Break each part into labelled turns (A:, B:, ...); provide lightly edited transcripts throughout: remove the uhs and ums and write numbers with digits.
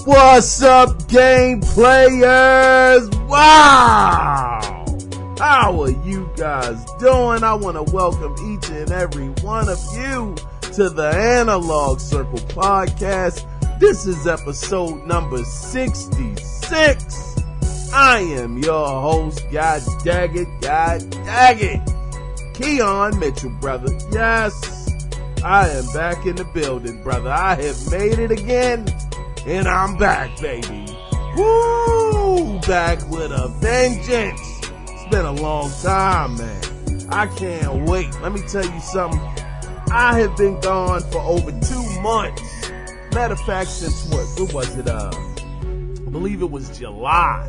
A: What's up, game players? Wow! How are you guys doing? I want to welcome each and every one of you to the Analog Circle podcast. This is episode number 66. I am your host, God dang it, Kiaun Mitchell, brother. Yes, I am back in the building, brother. I have made it again. And I'm back, baby. Woo! Back with a vengeance. It's been a long time, man. I can't wait. Let me tell you something. I have been gone for over 2 months. Matter of fact, since what was it? I believe it was July.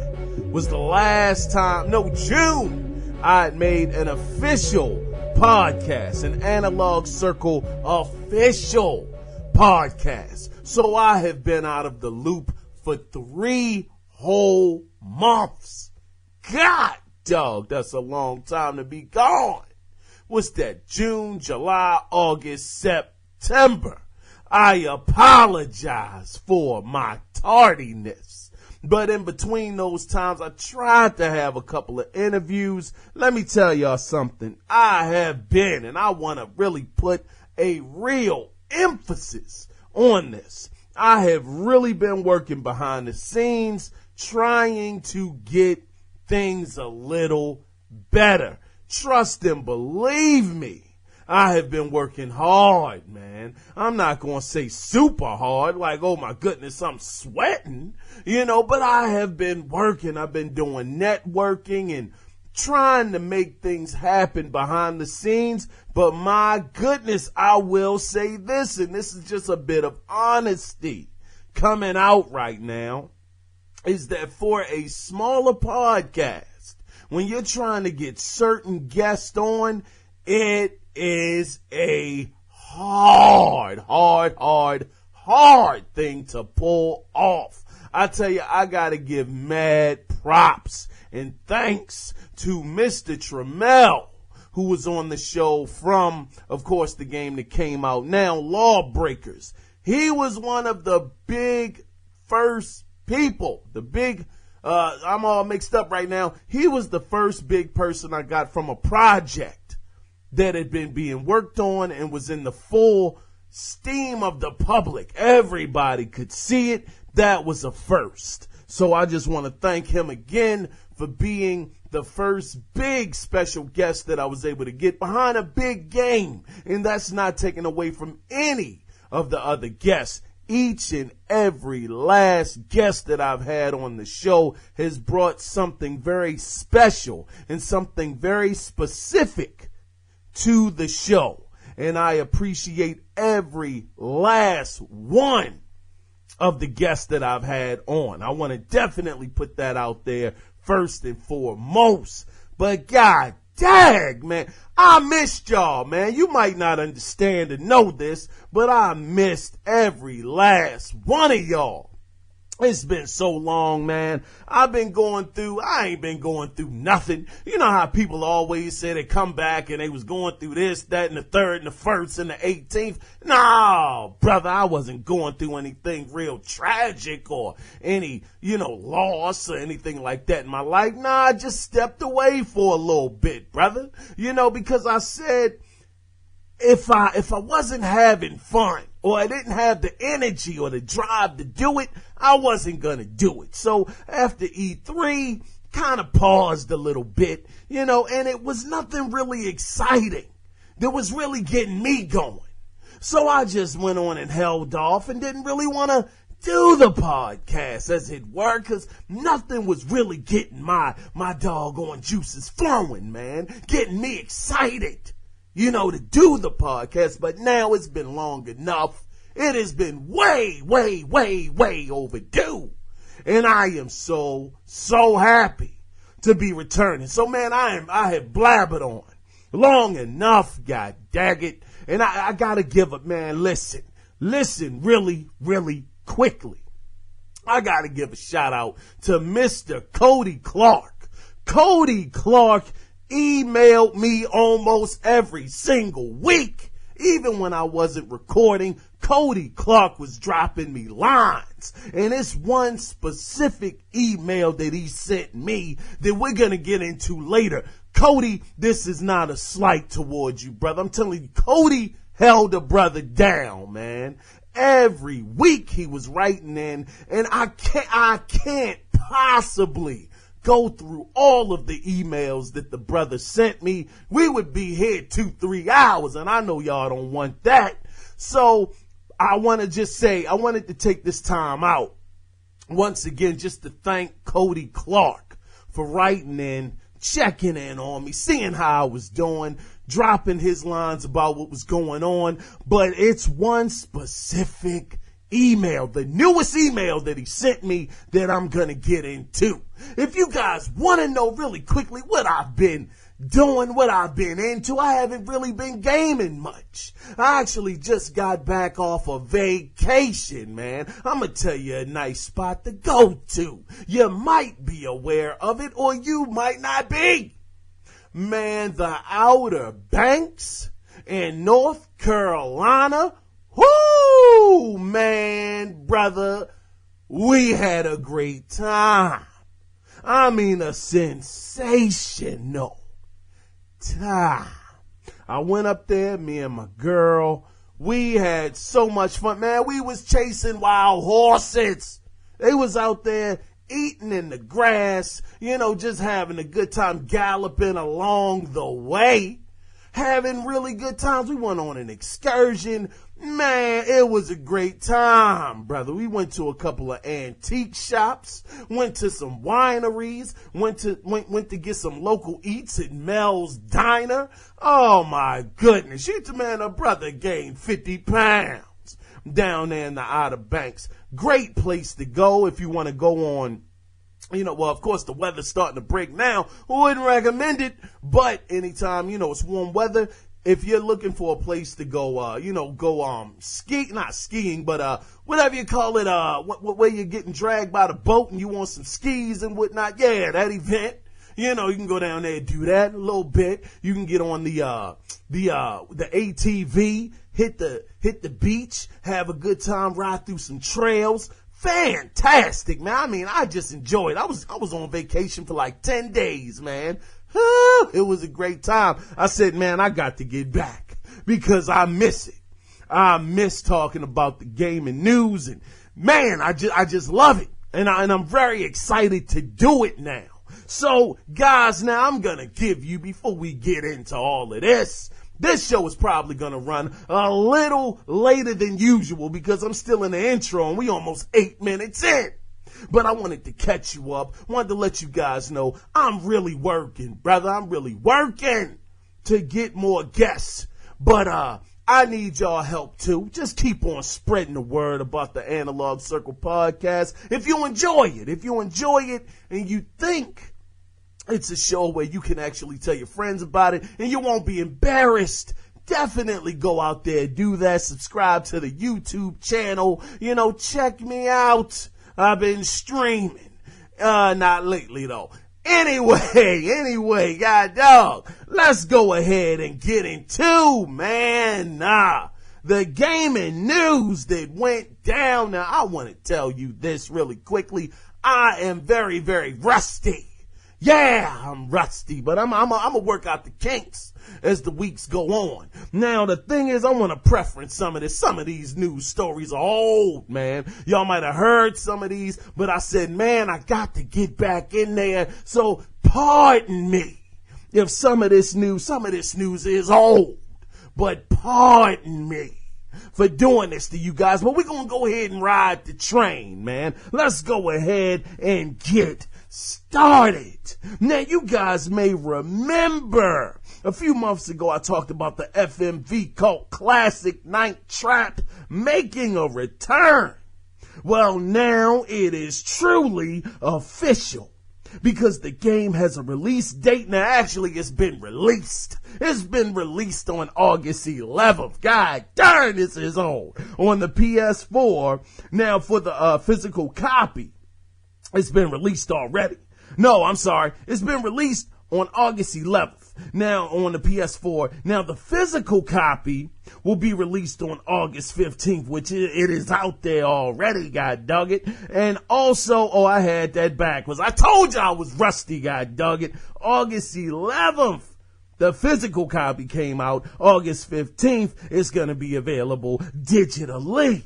A: Was the last time, no, June, I had made an official podcast, an Analog Circle official podcast. So I have been out of the loop for 3 whole months. God, dog, that's a long time to be gone. What's that? June, July, August, September. I apologize for my tardiness. But in between those times, I tried to have a couple of interviews. Let me tell y'all something. I have been, and I want to really put a real emphasis on this. I have really been working behind the scenes, trying to get things a little better. Trust and believe me, I have been working hard, man. I'm not going to say super hard, like, oh my goodness, I'm sweating, but I have been working. I've been doing networking and trying to make things happen behind the scenes. But my goodness, I will say this, and this is just a bit of honesty coming out right now, is that for a smaller podcast, when you're trying to get certain guests on, it is a hard thing to pull off. I tell you, I gotta give mad props and thanks to Mr. Trammell, who was on the show from, of course, the game that came out now, Lawbreakers. He was one of the big first people, I'm all mixed up right now. He was the first big person I got from a project that had been being worked on and was in the full steam of the public. Everybody could see it. That was a first. So I just want to thank him again for being the first big special guest that I was able to get behind a big game. And that's not taken away from any of the other guests. Each and every last guest that I've had on the show has brought something very special and something very specific to the show. And I appreciate every last one of the guests that I've had on. I want to definitely put that out there first and foremost. But God dang, man, I missed y'all, man. You might not understand and know this, but I missed every last one of y'all. It's been so long, man. I ain't been going through nothing. You know how people always say they come back and they was going through this, that, and the third, and the first, and the 18th. No, brother, I wasn't going through anything real tragic or any, loss or anything like that in my life. Nah, I just stepped away for a little bit, brother. Because I said, if I wasn't having fun or I didn't have the energy or the drive to do it, I wasn't going to do it. So after E3, kind of paused a little bit, and it was nothing really exciting that was really getting me going. So I just went on and held off and didn't really want to do the podcast, as it were, because nothing was really getting my doggone juices flowing, man, getting me excited, to do the podcast. But now it's been long enough. It has been way overdue. And I am so happy to be returning. So, man, I have blabbered on long enough, god dang it. And I gotta give up, man, listen really quickly. I gotta give a shout out to Mr. Cody Clark. Cody Clark emailed me almost every single week. Even when I wasn't recording, Cody Clark was dropping me lines, and it's one specific email that he sent me that we're going to get into later. Cody, this is not a slight towards you, brother. I'm telling you, Cody held a brother down, man. Every week he was writing in, and I can't possibly go through all of the emails that the brother sent me. We would be here 2-3 hours, and I know y'all don't want that. So I want to just say, I wanted to take this time out once again just to thank Cody Clark for writing in, checking in on me, seeing how I was doing, dropping his lines about what was going on. But it's one specific email, the newest email that he sent me, that I'm going to get into. If you guys want to know really quickly what I've been doing, what I've been into, I haven't really been gaming much. I actually just got back off a vacation, man. I'm going to tell you a nice spot to go to. You might be aware of it, or you might not be. Man, the Outer Banks in North Carolina. Whoo, man, brother, we had a great time. I mean, a sensational time. I went up there, me and my girl. We had so much fun, man. We was chasing wild horses. They was out there eating in the grass, just having a good time, galloping along the way, having really good times. We went on an excursion. Man, it was a great time, brother. We went to a couple of antique shops, went to some wineries, went to get some local eats at Mel's Diner. Oh my goodness. Man, a brother gained 50 pounds down there in the Outer Banks. Great place to go if you want to go on. Of course, the weather's starting to break now. Wouldn't recommend it, but anytime, it's warm weather. If you're looking for a place to go, not skiing, but whatever you call it, where you're getting dragged by the boat and you want some skis and whatnot, yeah, that event. You can go down there and do that a little bit. You can get on the ATV, hit the beach, have a good time, ride through some trails. Fantastic, man. I mean, I just enjoyed it. I was on vacation for like 10 days, man. It was a great time. I said, man, I got to get back because I miss it. I miss talking about the gaming news, and man, I just love it. And I'm very excited to do it now. So guys, now I'm going to give you, before we get into all of this show is probably going to run a little later than usual because I'm still in the intro and we almost 8 minutes in. But I wanted to catch you up, wanted to let you guys know I'm really working, brother. I'm really working to get more guests. But I need y'all help too. Just keep on spreading the word about the Analog Circle podcast. If you enjoy it and you think it's a show where you can actually tell your friends about it and you won't be embarrassed, definitely go out there, do that. Subscribe to the YouTube channel. Check me out. I've been streaming. Not lately though. Anyway, God dog, let's go ahead and get into, the gaming news that went down. Now, I want to tell you this really quickly. I am very, very rusty. Yeah, I'm rusty, but I'm gonna work out the kinks as the weeks go on. Now, the thing is, I want to preference some of this. Some of these news stories are old, man. Y'all might have heard some of these, but I said, man, I got to get back in there. So pardon me if some of this news is old, but pardon me for doing this to you guys. But we're going to go ahead and ride the train, man. Let's go ahead and get started. Now, you guys may remember a few months ago I talked about the FMV Cult Classic Night Trap making a return. Well, now it is truly official because the game has a release date. Now, actually, it's been released. It's been released on August 11th. God darn, this is on the PS4. Now, for the physical copy, it's been released already. No, I'm sorry. It's been released on August 11th. Now on the PS4. Now the physical copy will be released on August 15th, which it is out there already, god dog it. And also, I had that backwards. I told you I was rusty, god dog it. August 11th. The physical copy came out. August 15th, it's going to be available digitally.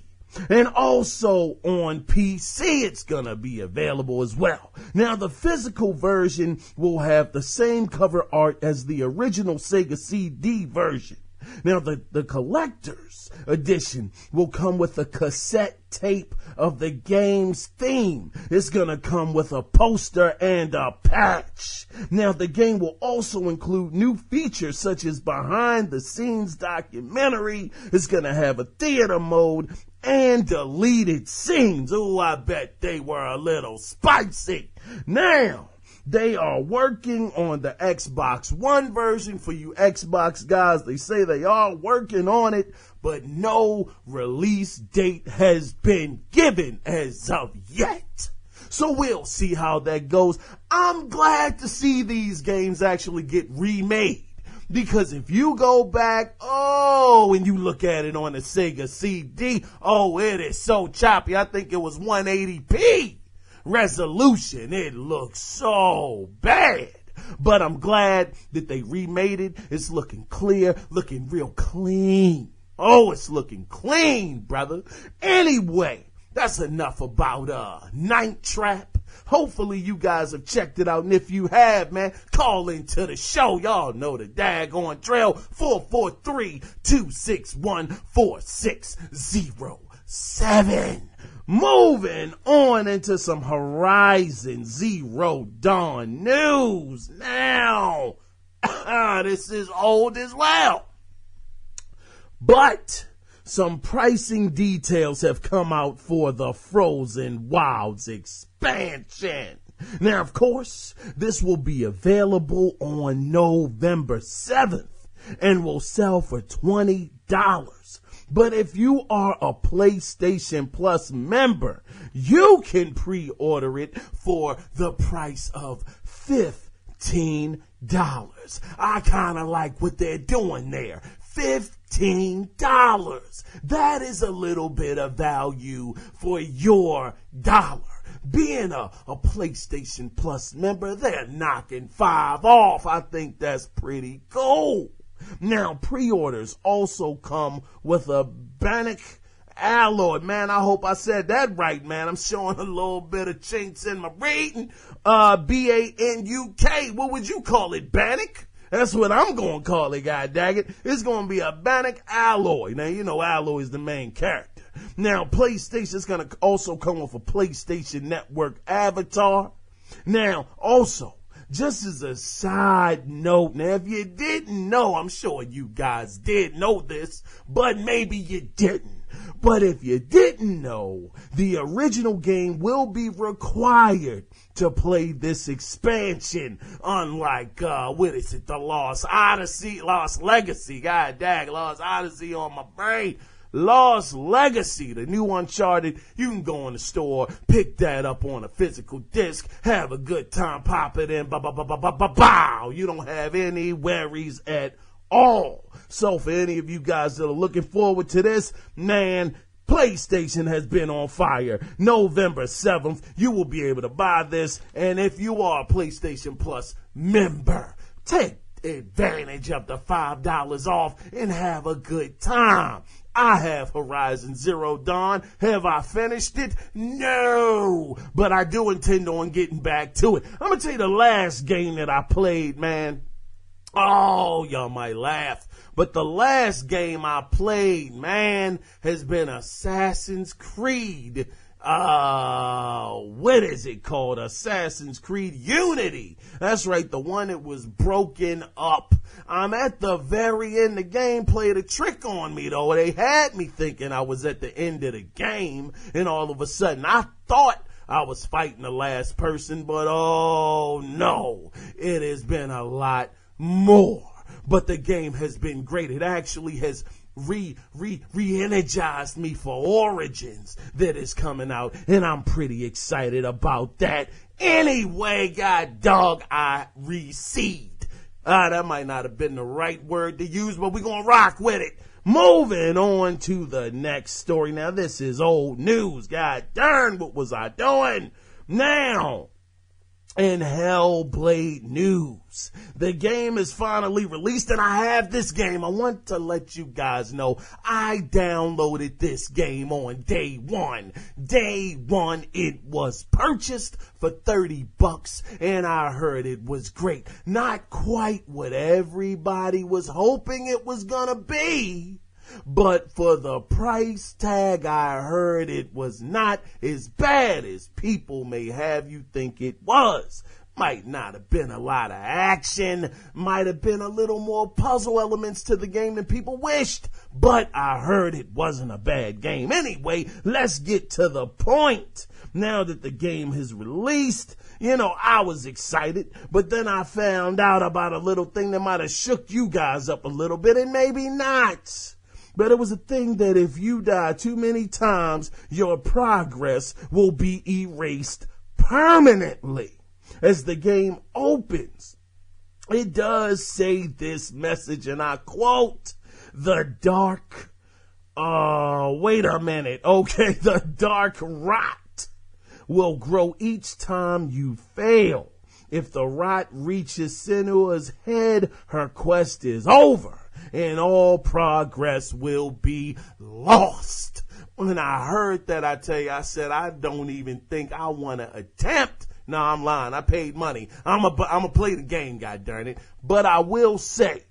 A: And also on PC, it's going to be available as well. Now, the physical version will have the same cover art as the original Sega CD version. Now, the collector's edition will come with a cassette tape of the game's theme. It's gonna come with a poster and a patch. Now, the game will also include new features such as behind-the-scenes documentary. It's gonna have a theater mode and deleted scenes. Oh, I bet they were a little spicy. Now, they are working on the Xbox One version for you Xbox guys. They say they are working on it, but no release date has been given as of yet. So we'll see how that goes. I'm glad to see these games actually get remade. Because if you go back, and you look at it on the Sega CD, it is so choppy. I think it was 180p. Resolution. It looks so bad. But I'm glad that they remade it. It's looking clear, looking real clean. Oh, it's looking clean, brother. Anyway, that's enough about Night Trap. Hopefully you guys have checked it out. And if you have, man, call into the show. Y'all know the daggone trail. 443-261-4607. Moving on into some Horizon Zero Dawn news. Now, this is old as well. But some pricing details have come out for the Frozen Wilds expansion. Now, of course, this will be available on November 7th and will sell for $20. But if you are a PlayStation Plus member, you can pre-order it for the price of $15. I kind of like what they're doing there. $15. That is a little bit of value for your dollar. Being a PlayStation Plus member, they're knocking $5 off. I think that's pretty cool. Now, pre-orders also come with a Bionic alloy. Man, I hope I said that right, man. I'm showing a little bit of chinks in my reading. B-A-N-U-K. What would you call it, Bionic? That's what I'm going to call it, god dang it. It's going to be a Bionic alloy. Now, you know Alloy is the main character. Now, PlayStation's going to also come with a PlayStation Network avatar. Now, also, just as a side note, now if you didn't know, I'm sure you guys did know this, but maybe you didn't. But if you didn't know, the original game will be required to play this expansion, unlike, the Lost Legacy, god dang, Lost Odyssey on my brain. Lost Legacy, the new Uncharted, you can go in the store, pick that up on a physical disc, have a good time, pop it in, bow. You don't have any worries at all. So for any of you guys that are looking forward to this, man, PlayStation has been on fire. November 7th, you will be able to buy this, and if you are a PlayStation Plus member, take advantage of the $5 off and have a good time. I have Horizon Zero Dawn. Have I finished it? No. But I do intend on getting back to it. I'm going to tell you the last game that I played, man. Oh, y'all might laugh. But the last game I played, man, has been Assassin's Creed. What is it called? Assassin's Creed Unity. That's right, the one that was broken up. I'm at the very end. The game played a trick on me, though. They had me thinking I was at the end of the game, and all of a sudden I thought I was fighting the last person, but oh no, it has been a lot more. But the game has been great. It actually has re-energized me for Origins that is coming out, and I'm pretty excited about that. Anyway, god dog, I received. That might not have been the right word to use, but we're gonna rock with it. Moving on to the next story. Now, this is old news. God darn, what was I doing? Now, in Hellblade news, the game is finally released, and I have this game. I want to let you guys know I downloaded this game on day one. Day one, it was purchased for $30, and I heard it was great. Not quite what everybody was hoping it was gonna be, but for the price tag, I heard it was not as bad as people may have you think it was. Might not have been a lot of action, might have been a little more puzzle elements to the game than people wished, but I heard it wasn't a bad game. Anyway, let's get to the point. Now that the game is released, I was excited, but then I found out about a little thing that might have shook you guys up a little bit, and maybe not. But it was a thing that if you die too many times, your progress will be erased permanently. As the game opens, it does say this message, and I quote, the dark rot will grow each time you fail. If the rot reaches Senua's head, her quest is over, and all progress will be lost. When I heard that, I tell you, I said, I don't even think I want to attempt. No, I'm lying. I paid money. I'm a play the game, god darn it. But I will say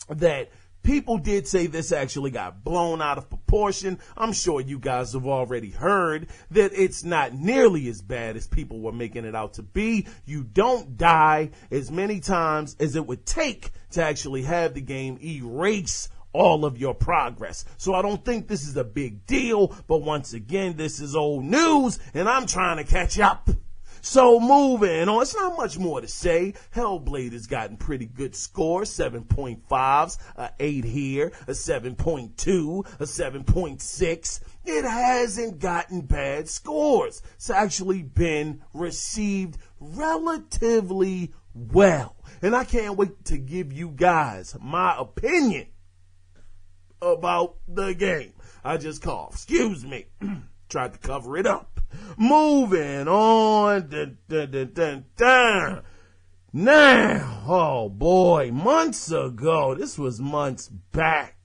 A: that people did say this actually got blown out of proportion. I'm sure you guys have already heard that it's not nearly as bad as people were making it out to be. You don't die as many times as it would take to actually have the game erase all of your progress. So I don't think this is a big deal, but once again, this is old news, and I'm trying to catch up. So moving on, it's not much more to say. Hellblade has gotten pretty good scores, 7.5s, a 8 here, a 7.2, a 7.6. It hasn't gotten bad scores. It's actually been received relatively well. And I can't wait to give you guys my opinion about the game. I just coughed. Excuse me. Tried to cover it up. Moving on. Now, oh boy, months ago, this was months back,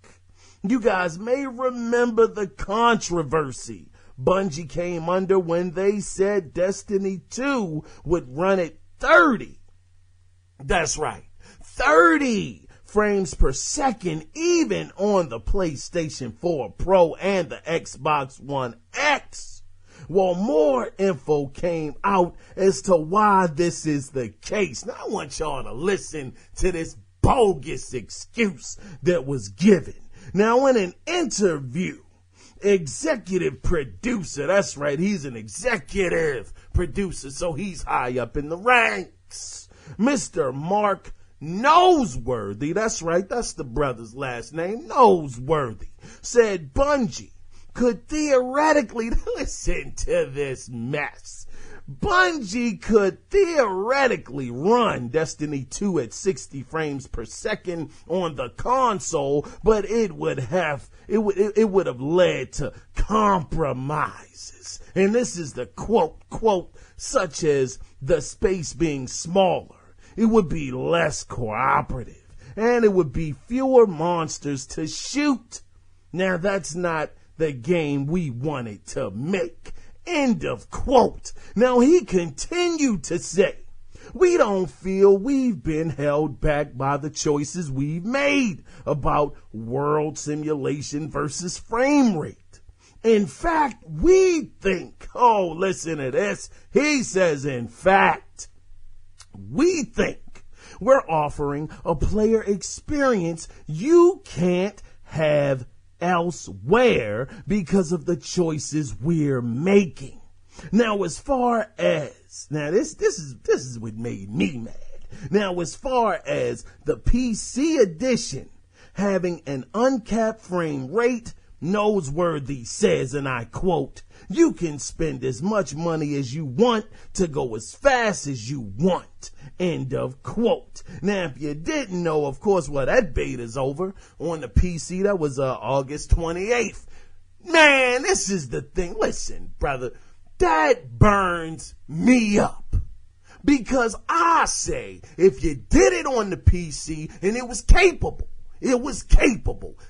A: you guys may remember the controversy Bungie came under when they said Destiny 2 would run at 30. That's right, 30 frames per second, even on the PlayStation 4 Pro and the Xbox One X. Well, more info came out as to why this is the case. Now, I want y'all to listen to this bogus excuse that was given. Now, in an interview, executive producer, that's right, he's an executive producer, so he's high up in the ranks, Mr. Mark Noseworthy, that's right, that's the brother's last name, Noseworthy, said Bungie could theoretically, listen to this mess, Bungie could theoretically run Destiny 2 at 60 frames per second on the console, but it would have led to compromises. And this is the quote, such as the space being smaller. It would be less cooperative, and it would be fewer monsters to shoot. Now, that's not the game we wanted to make. End of quote. Now, he continued to say, we don't feel we've been held back by the choices we've made about world simulation versus frame rate. In fact, we think, oh, listen to this. He says, in fact, we think we're offering a player experience you can't have elsewhere because of the choices we're making. Now, as far as, this is what made me mad. Now, as far as the PC edition having an uncapped frame rate. Noseworthy says, and I quote, "You can spend as much money as you want to go as fast as you want." End of quote. Now, if you didn't know, of course, that beta's over on the PC. That was August 28th. Man, this is the thing. Listen, brother, that burns me up. Because I say, if you did it on the PC and it was capable,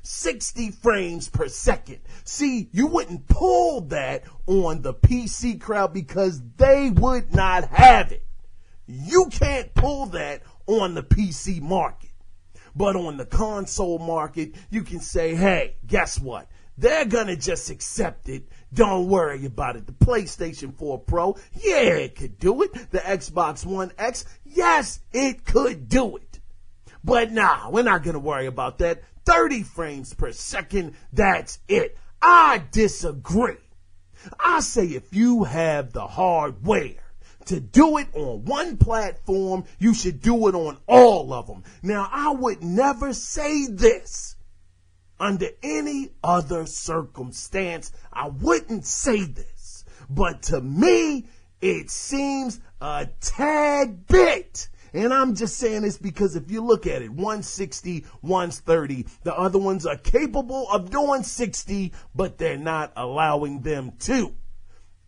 A: 60 frames per second. See, you wouldn't pull that on the PC crowd because they would not have it. You can't pull that on the PC market. But on the console market, you can say, hey, guess what? They're going to just accept it. Don't worry about it. The PlayStation 4 Pro, yeah, it could do it. The Xbox One X, yes, it could do it. But nah, we're not going to worry about that. 30 frames per second, that's it. I disagree. I say if you have the hardware to do it on one platform, you should do it on all of them. Now, I would never say this under any other circumstance. I wouldn't say this. But to me, it seems a tad bit. And I'm just saying this because if you look at it, 160, 130, the other ones are capable of doing 60, but they're not allowing them to.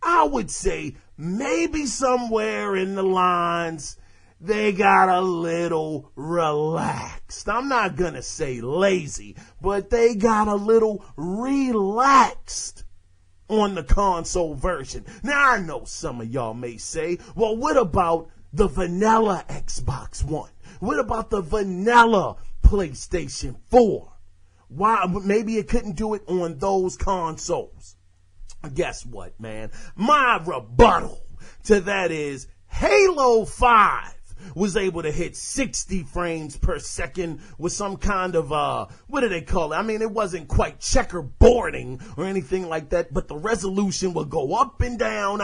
A: I would say maybe somewhere in the lines, they got a little relaxed. I'm not going to say lazy, but they got a little relaxed on the console version. Now, I know some of y'all may say, well, what about the vanilla Xbox One? What about the vanilla PlayStation 4? Why? Maybe it couldn't do it on those consoles. Guess what, man? My rebuttal to that is Halo 5 was able to hit 60 frames per second with some kind of, what do they call it? I mean, it wasn't quite checkerboarding or anything like that, but the resolution would go up and down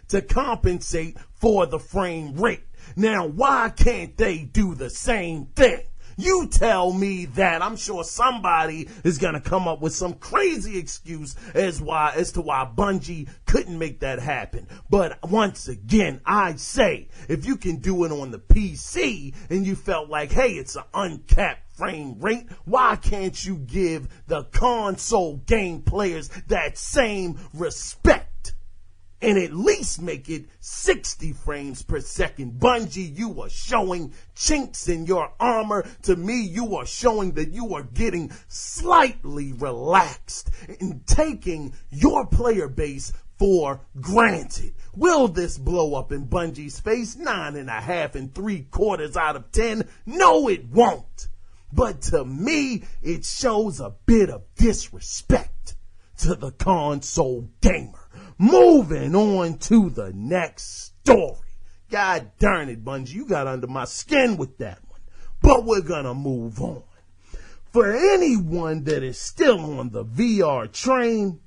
A: to compensate for the frame rate. Now, why can't they do the same thing? You tell me that. I'm sure somebody is going to come up with some crazy excuse as to why Bungie couldn't make that happen. But once again, I say, if you can do it on the PC and you felt like, hey, it's an uncapped frame rate, why can't you give the console game players that same respect? And at least make it 60 frames per second. Bungie, you are showing chinks in your armor. To me, you are showing that you are getting slightly relaxed and taking your player base for granted. Will this blow up in Bungie's face? 9.5 3/4 out of 10. No, it won't. But to me, it shows a bit of disrespect to the console gamer. Moving on to the next story. God darn it, Bungie, you got under my skin with that one. But we're gonna move on. For anyone that is still on the VR train,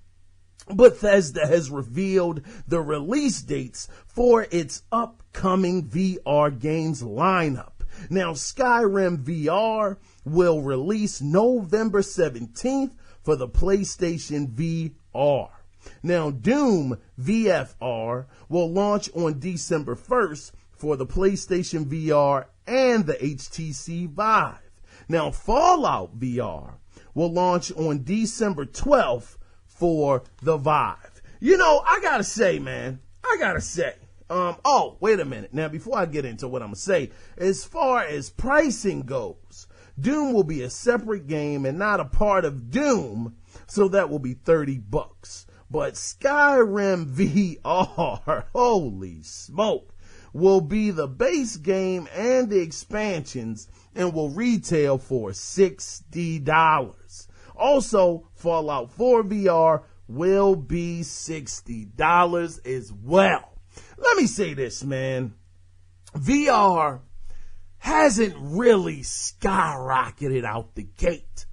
A: Bethesda has revealed the release dates for its upcoming VR games lineup. Now, Skyrim VR will release November 17th for the PlayStation VR. Now, Doom VFR will launch on December 1st for the PlayStation VR and the HTC Vive. Now, Fallout VR will launch on December 12th for the Vive. You know, I gotta say, oh, wait a minute. Now, before I get into what I'm gonna say, as far as pricing goes, Doom will be a separate game and not a part of Doom, so that will be $30. But Skyrim VR, holy smoke, will be the base game and the expansions and will retail for $60. Also, Fallout 4 VR will be $60 as well. Let me say this, man. VR hasn't really skyrocketed out the gate.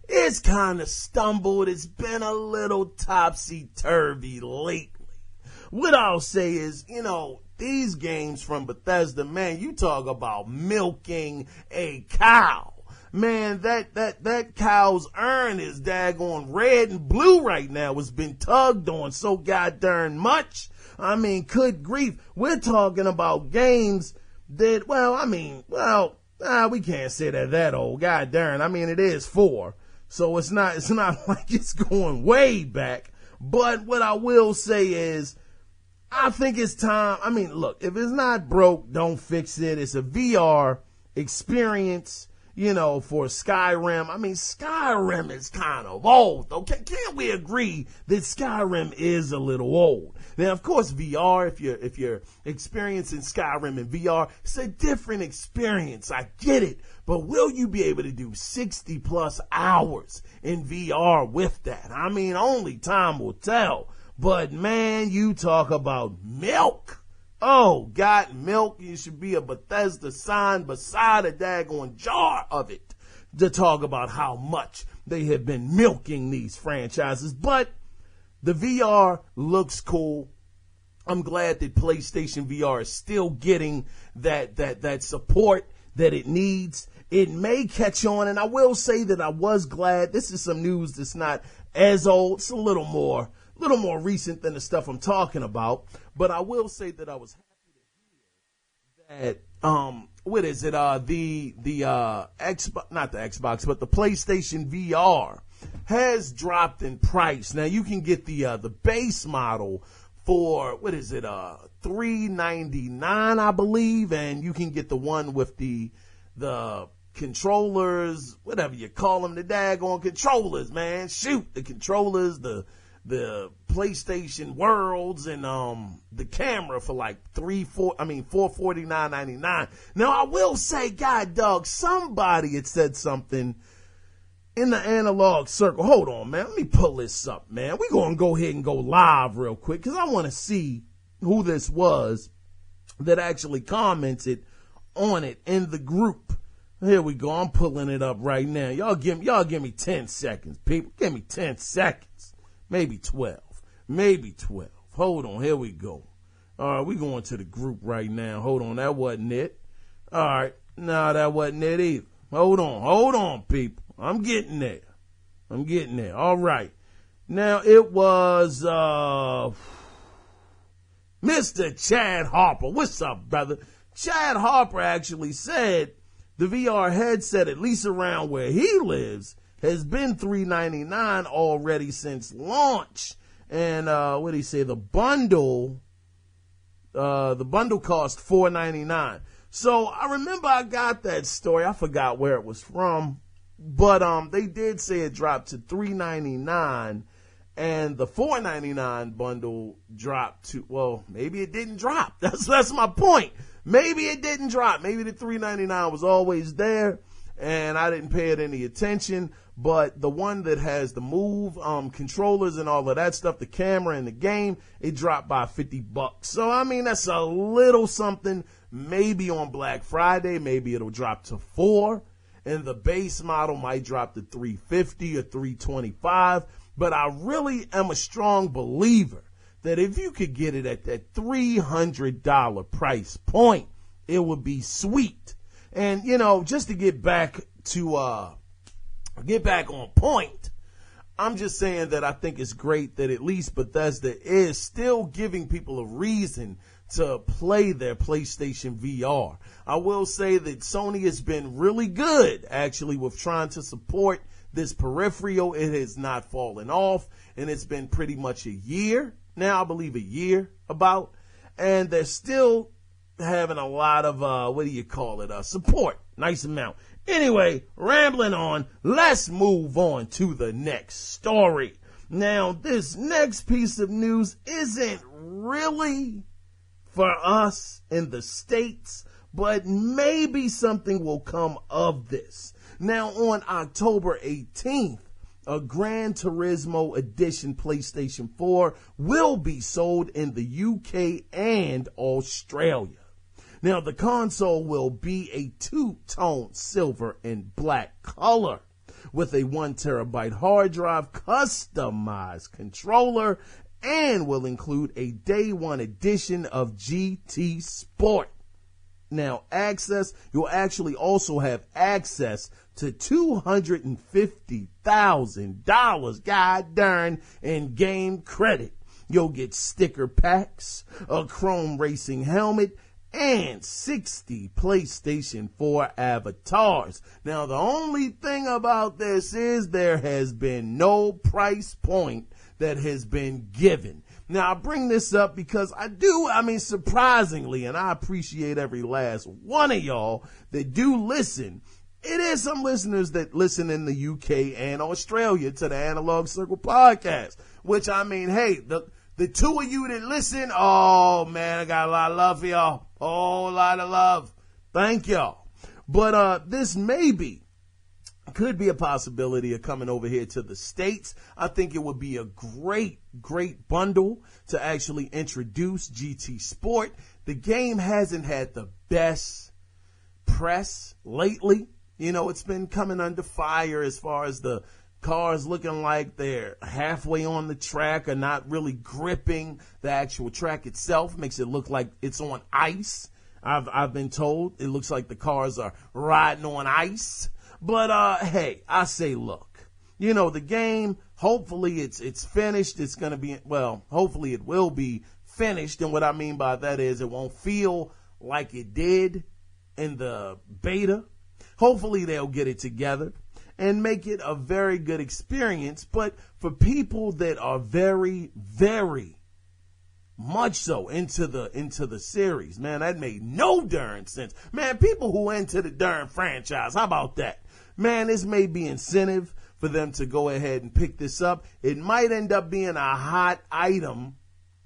A: It's kind of stumbled. It's been a little topsy-turvy lately. What I'll say is, these games from Bethesda, man, you talk about milking a cow. Man, that cow's urn is daggone red and blue right now. It's been tugged on so goddamn much. I mean, good grief. We're talking about games that, we can't say that old. God darn. I mean, it is 4. So it's not like it's going way back. But what I will say is, I think it's time. I mean, look, if it's not broke, don't fix it. It's a VR experience, for Skyrim. I mean, Skyrim is kind of old, though. Can't we agree that Skyrim is a little old? Now, of course, VR, if you're experiencing Skyrim in VR, it's a different experience. I get it. But will you be able to do 60 plus hours in VR with that? I mean, only time will tell. But man, you talk about milk. Oh, got milk. You should be a Bethesda sign beside a daggone jar of it to talk about how much they have been milking these franchises. But the VR looks cool. I'm glad that PlayStation VR is still getting that support that it needs. It may catch on, and I will say that I was glad. This is some news that's not as old. It's a little more recent than the stuff I'm talking about. But I will say that I was happy to hear that what is it? The Xbox, not the Xbox, but the PlayStation VR has dropped in price. Now you can get the base model for what is it? $399, I believe, and you can get the one with the controllers, whatever you call them, the daggone controllers, man. Shoot, the controllers, the PlayStation Worlds, and the camera for like $449.99. Now I will say, God dog, somebody had said something in the analog circle. Hold on, man. Let me pull this up, man. We're gonna go ahead and go live real quick because I want to see who this was that actually commented on it in the group. Here we go. I'm pulling it up right now. Y'all give me 10 seconds, people. Give me 10 seconds. Maybe 12. Hold on. Here we go. All right, we going to the group right now. Hold on. That wasn't it. All right. No, that wasn't it either. Hold on, people. I'm getting there. All right. Now it was Mr. Chad Harper. What's up, brother? Chad Harper actually said the VR headset, at least around where he lives, has been $399 already since launch. And what did he say? The bundle cost $499. So I remember I got that story. I forgot where it was from, but they did say it dropped to $399, and the $499 bundle dropped to, well, maybe it didn't drop. That's my point. Maybe it didn't drop. Maybe the $399 was always there, and I didn't pay it any attention. But the one that has the Move controllers and all of that stuff, the camera and the game, it dropped by $50. So I mean, that's a little something. Maybe on Black Friday, maybe it'll drop to $4, and the base model might drop to $350 or $325. But I really am a strong believer that if you could get it at that $300 price point, it would be sweet. And just to get back on point, I'm just saying that I think it's great that at least Bethesda is still giving people a reason to play their PlayStation VR. I will say that Sony has been really good, actually, with trying to support this peripheral. It has not fallen off, and it's been pretty much a year now, I believe a year about, and they're still having a lot of, support. Nice amount. Anyway, rambling on, let's move on to the next story. Now, this next piece of news isn't really for us in the States, but maybe something will come of this. Now, on October 18th, a Grand Tourismo Edition PlayStation 4 will be sold in the UK and Australia. Now, the console will be a two-tone silver and black color with a 1 terabyte hard drive, customized controller, and will include a day one edition of GT Sport. Now, you'll actually also have access to $250,000, god darn, in game credit. You'll get sticker packs, a chrome racing helmet, and 60 PlayStation 4 avatars. Now, the only thing about this is there has been no price point that has been given. Now, I bring this up because surprisingly, and I appreciate every last one of y'all that do listen. It is some listeners that listen in the UK and Australia to the Analog Circle podcast, which hey, the two of you that listen, oh man, I got a lot of love for y'all. Oh, a lot of love. Thank y'all. But this could be a possibility of coming over here to the States. I think it would be a great bundle to actually introduce GT Sport. The game hasn't had the best press lately. You know, it's been coming under fire as far as the cars looking like they're halfway on the track or not really gripping the actual track itself. Makes it look like it's on ice. I've been told it looks like the cars are riding on ice. But hey, I say look. You know, the game, hopefully it's finished. It's going to be, hopefully it will be finished. And what I mean by that is it won't feel like it did in the beta. Hopefully they'll get it together and make it a very good experience. But for people that are very, very much so into the series, man, that made no darn sense. Man, people who into the darn franchise, how about that? Man, this may be incentive for them to go ahead and pick this up. It might end up being a hot item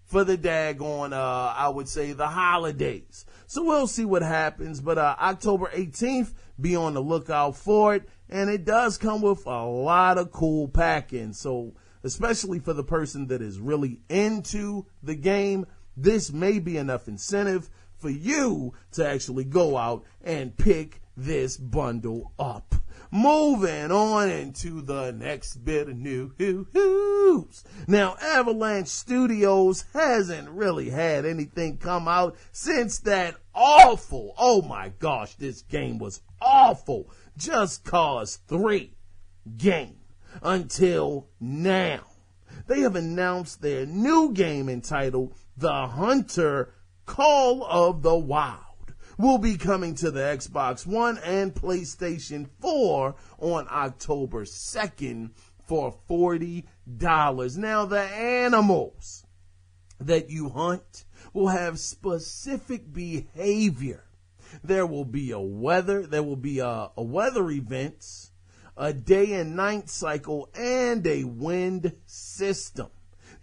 A: for the daggone, I would say, the holidays. So we'll see what happens. But October 18th, be on the lookout for it. And it does come with a lot of cool packing. So especially for the person that is really into the game, this may be enough incentive for you to actually go out and pick this bundle up. Moving on into the next bit of news. Now, Avalanche Studios hasn't really had anything come out since that awful, oh my gosh, this game was awful, Just Cause 3 game until now. They have announced their new game entitled The Hunter Call of the Wild. Will be coming to the Xbox One and PlayStation 4 on October 2nd for $40. Now, the animals that you hunt will have specific behavior. There will be weather events, a day and night cycle, and a wind system.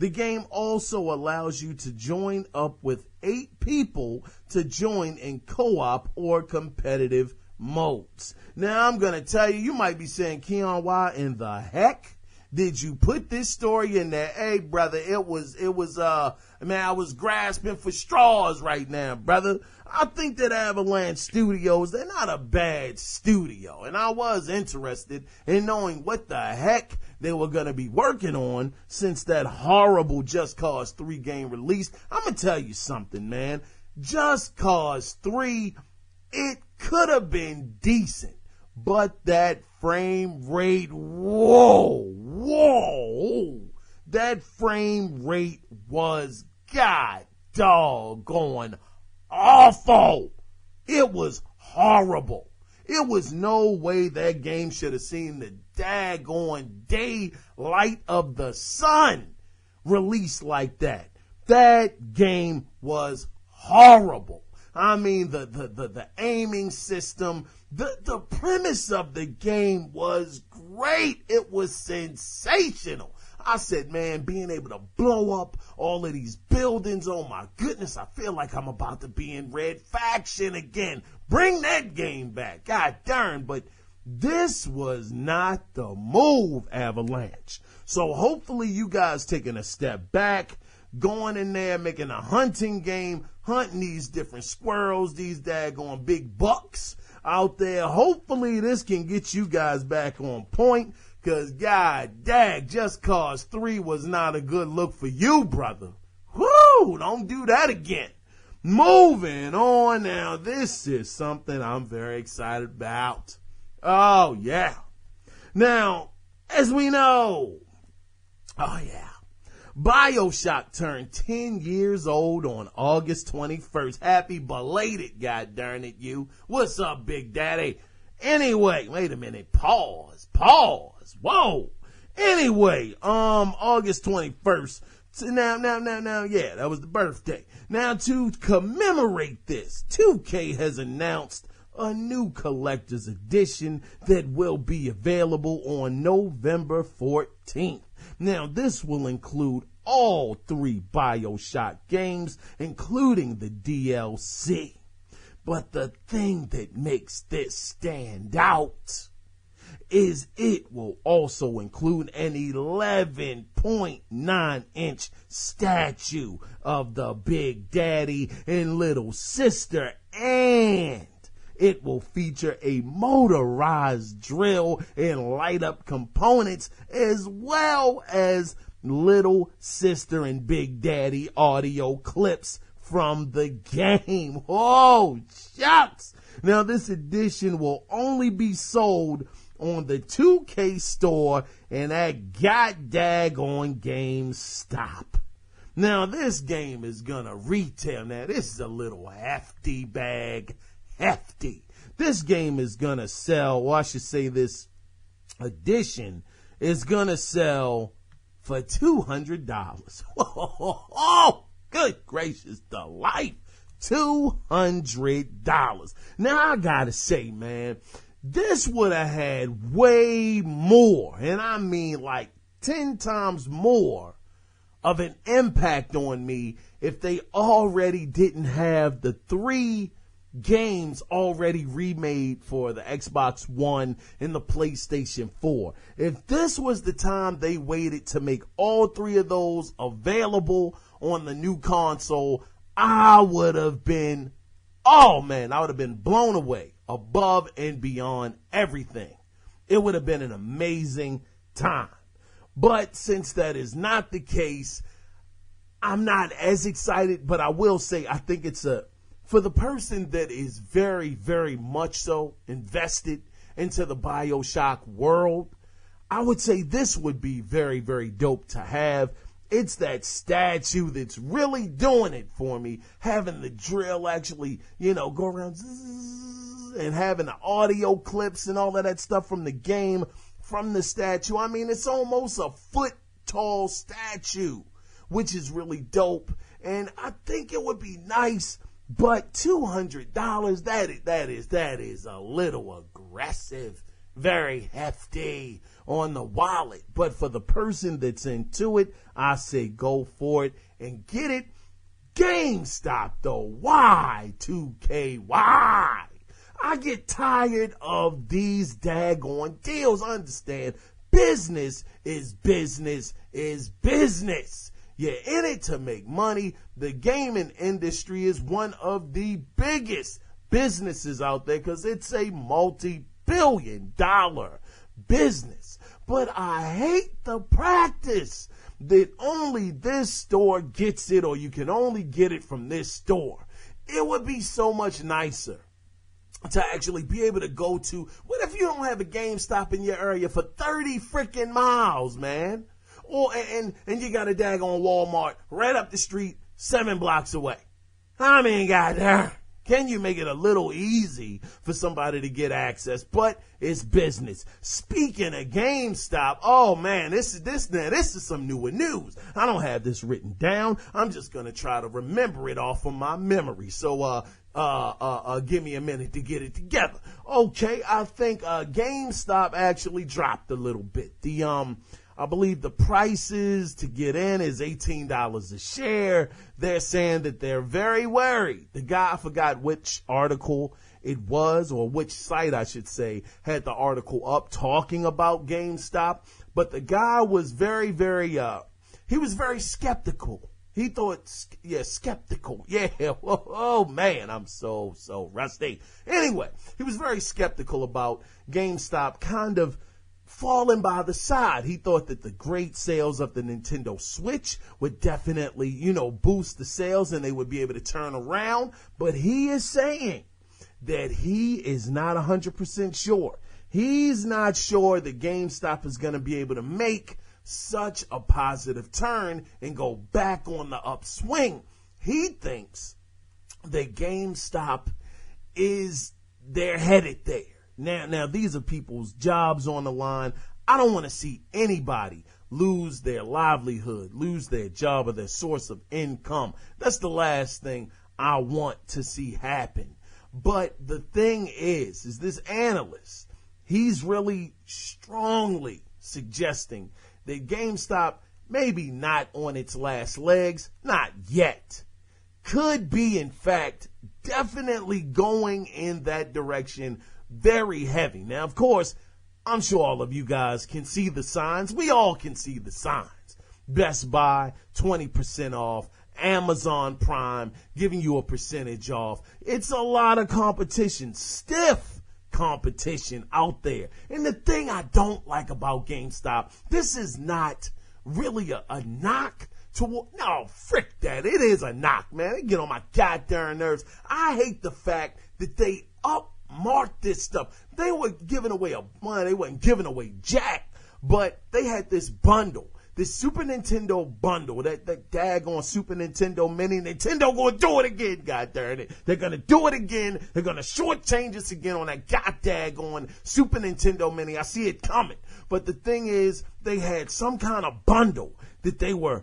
A: The game also allows you to join up with 8 people to join in co-op or competitive modes. Now, I'm going to tell you, you might be saying, Kiaun, why in the heck did you put this story in there? Hey, brother, I was grasping for straws right now, brother. I think that Avalanche Studios, they're not a bad studio. And I was interested in knowing what the heck they were going to be working on since that horrible Just Cause 3 game released. I'm going to tell you something, man. Just Cause 3, it could have been decent. But that frame rate, that frame rate was god doggone awful. It was horrible. It was no way that game should have seen the daggone daylight of the sun released like that. That game was horrible. I mean, the aiming system, the premise of the game was great. It was sensational. I said, man, being able to blow up all of these buildings, oh my goodness, I feel like I'm about to be in Red Faction again. Bring that game back. God darn, but this was not the move, Avalanche. So hopefully you guys taking a step back, going in there, making a hunting game, hunting these different squirrels, these daggone big bucks out there. Hopefully this can get you guys back on point. Because, god dag, Just Cause 3 was not a good look for you, brother. Whoo, don't do that again. Moving on now, this is something I'm very excited about. Oh, yeah. Now, as we know, Bioshock turned 10 years old on August 21st. Happy belated, goddarn it, you. What's up, Big Daddy? Anyway, wait a minute. Pause. Whoa. Anyway, August 21st. So now, yeah, that was the birthday. Now, to commemorate this, 2K has announced a new collector's edition that will be available on November 14th. Now, this will include all 3 Bioshock games, including the DLC. But the thing that makes this stand out is it will also include an 11.9-inch statue of the Big Daddy and Little Sister, and it will feature a motorized drill and light up components, as well as Little Sister and Big Daddy audio clips from the game. Oh, shucks. Now, this edition will only be sold on the 2K store and at goddaggone GameStop. Now, this game is gonna retail. Now, this is a little hefty bag. Hefty. This game is gonna sell, or I should say this edition is gonna sell for $200. Oh, good gracious, the life. $200. Now, I gotta say, man, this would have had way more, and I mean like 10 times more of an impact on me if they already didn't have the 3 games already remade for the Xbox One and the PlayStation 4. If this was the time they waited to make all 3 of those available on the new console, I would have been blown away above and beyond everything. It would have been an amazing time. But since that is not the case, I'm not as excited, but I will say I think it's for the person that is very, very much so invested into the Bioshock world, I would say this would be very, very dope to have. It's that statue that's really doing it for me. Having the drill actually, go around and having the audio clips and all of that stuff from the game, from the statue. I mean, it's almost a foot tall statue, which is really dope. And I think it would be nice, but $200, that is a little aggressive, very hefty on the wallet. But for the person that's into it, I say go for it and get it. GameStop though, why 2K? Why? I get tired of these daggone deals. Understand, business is business is business. You're in it to make money. The gaming industry is one of the biggest businesses out there because it's a multi-billion-dollar business. But I hate the practice that only this store gets it, or you can only get it from this store. It would be so much nicer to actually be able to go to, what if you don't have a GameStop in your area for 30 freaking miles, man? Or, and you got a daggone Walmart right up the street, 7 blocks away. I mean, goddamn, can you make it a little easy for somebody to get access? But it's business. Speaking of GameStop, oh man, this is some newer news. I don't have this written down. I'm just gonna try to remember it off of my memory. So, give me a minute to get it together. Okay, I think GameStop actually dropped a little bit. I believe the prices to get in is $18 a share. They're saying that they're very worried. The guy, I forgot which article it was, or which site I should say, had the article up talking about GameStop. But the guy was very, very, he was very skeptical. He thought, skeptical. Yeah, oh man, I'm so rusty. Anyway, he was very skeptical about GameStop kind of falling by the side. He thought that the great sales of the Nintendo Switch would definitely, boost the sales and they would be able to turn around. But he is saying that he is not 100% sure. He's not sure that GameStop is going to be able to make such a positive turn and go back on the upswing. He thinks that GameStop they're headed there. Now these are people's jobs on the line. I don't want to see anybody lose their livelihood, lose their job or their source of income. That's the last thing I want to see happen. But the thing is this analyst, he's really strongly suggesting that GameStop maybe not on its last legs, not yet. Could be, in fact, definitely going in that direction very heavy. Now, of course, I'm sure all of you guys can see the signs. We all can see the signs. Best Buy, 20% off. Amazon Prime, giving you a percentage off. It's a lot of competition, stiff competition out there. And the thing I don't like about GameStop, this is not really a knock. No, frick that. It is a knock, man. They get on my goddamn nerves. I hate the fact that they upmarked this stuff. They were giving away they wasn't giving away jack, but they had this bundle, this Super Nintendo bundle, that daggone Super Nintendo Mini. Nintendo gonna do it again, goddamn it. They're gonna do it again. They're gonna shortchange us again on that goddamn Super Nintendo Mini. I see it coming. But the thing is, they had some kind of bundle that they were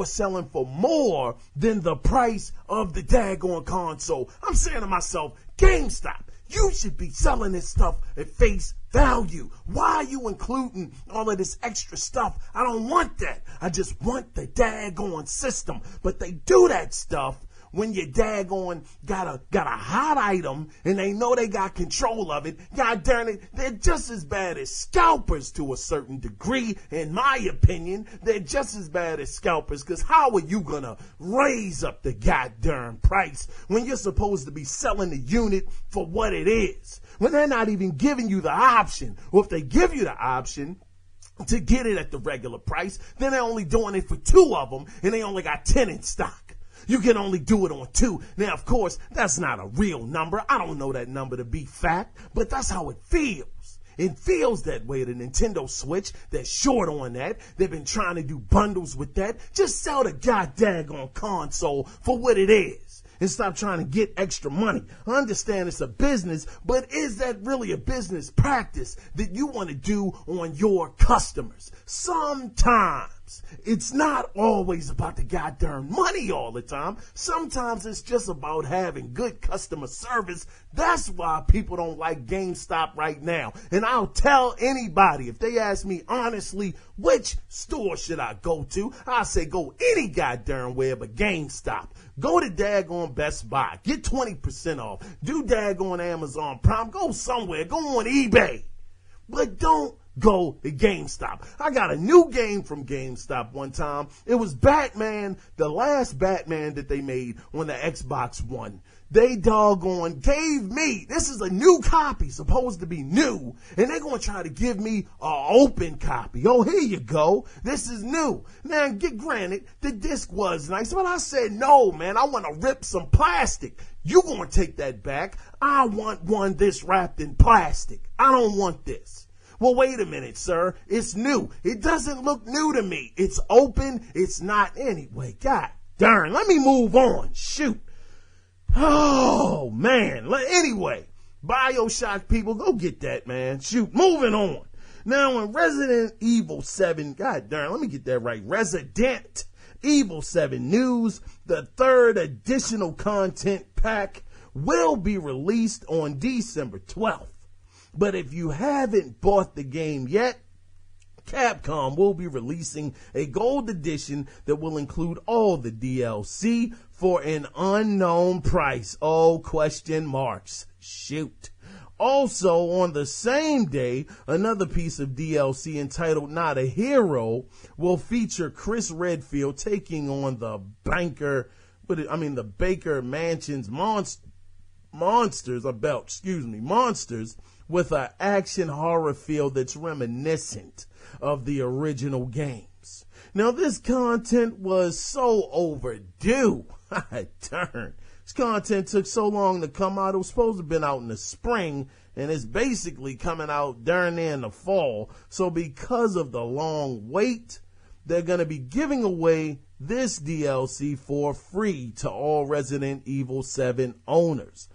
A: selling for more than the price of the daggone console. I'm saying to myself, GameStop, you should be selling this stuff at face value. Why are you including all of this extra stuff? I don't want that. I just want the daggone system. But they do that stuff when you daggone got a hot item and they know they got control of it. God darn it, they're just as bad as scalpers to a certain degree. In my opinion, they're just as bad as scalpers, because how are you gonna raise up the goddamn price when you're supposed to be selling the unit for what it is, when they're not even giving you the option? Or if they give you the option to get it at the regular price, then they're only doing it for 2 of them and they only got 10 in stock. You can only do it on 2. Now, of course, that's not a real number. I don't know that number to be fact, but that's how it feels. It feels that way. The Nintendo Switch, they're short on that. They've been trying to do bundles with that. Just sell the goddamn console for what it is and stop trying to get extra money. I understand it's a business, but is that really a business practice that you want to do on your customers? Sometimes it's not always about the goddamn money all the time. Sometimes it's just about having good customer service. That's why people don't like GameStop right now. And I'll tell anybody, if they ask me honestly, which store should I go to? I say go any goddamn where but GameStop. Go to daggone Best Buy. Get 20% off. Do daggone Amazon Prime. Go somewhere. Go on eBay. But don't go to GameStop. I got a new game from GameStop one time. It was Batman, the last Batman that they made on the Xbox One. They doggone gave me, this is a new copy, supposed to be new, and they're going to try to give me an open copy. Oh, here you go. This is new. Now, granted, the disc was nice, but I said, no, man, I want to rip some plastic. You going to take that back. I want one that's wrapped in plastic. I don't want this. Well, wait a minute, sir. It's new. It doesn't look new to me. It's open. It's not anyway. God darn. Let me move on. Shoot. Oh, man. Anyway, Bioshock people, go get that, man. Shoot. Moving on. Now, in Resident Evil 7, god darn, let me get that right. Resident Evil 7 news, the 3rd additional content pack will be released on December 12th. But if you haven't bought the game yet, Capcom will be releasing a gold edition that will include all the DLC for an unknown price. Oh, question marks. Shoot. Also, on the same day, another piece of DLC entitled Not a Hero will feature Chris Redfield taking on the Baker Mansion's monsters with an action horror feel that's reminiscent of the original games. Now, this content was so overdue. Darn. This content took so long to come out. It was supposed to have been out in the spring, and it's basically coming out during in the fall. So because of the long wait, they're going to be giving away this DLC for free to all Resident Evil 7 owners.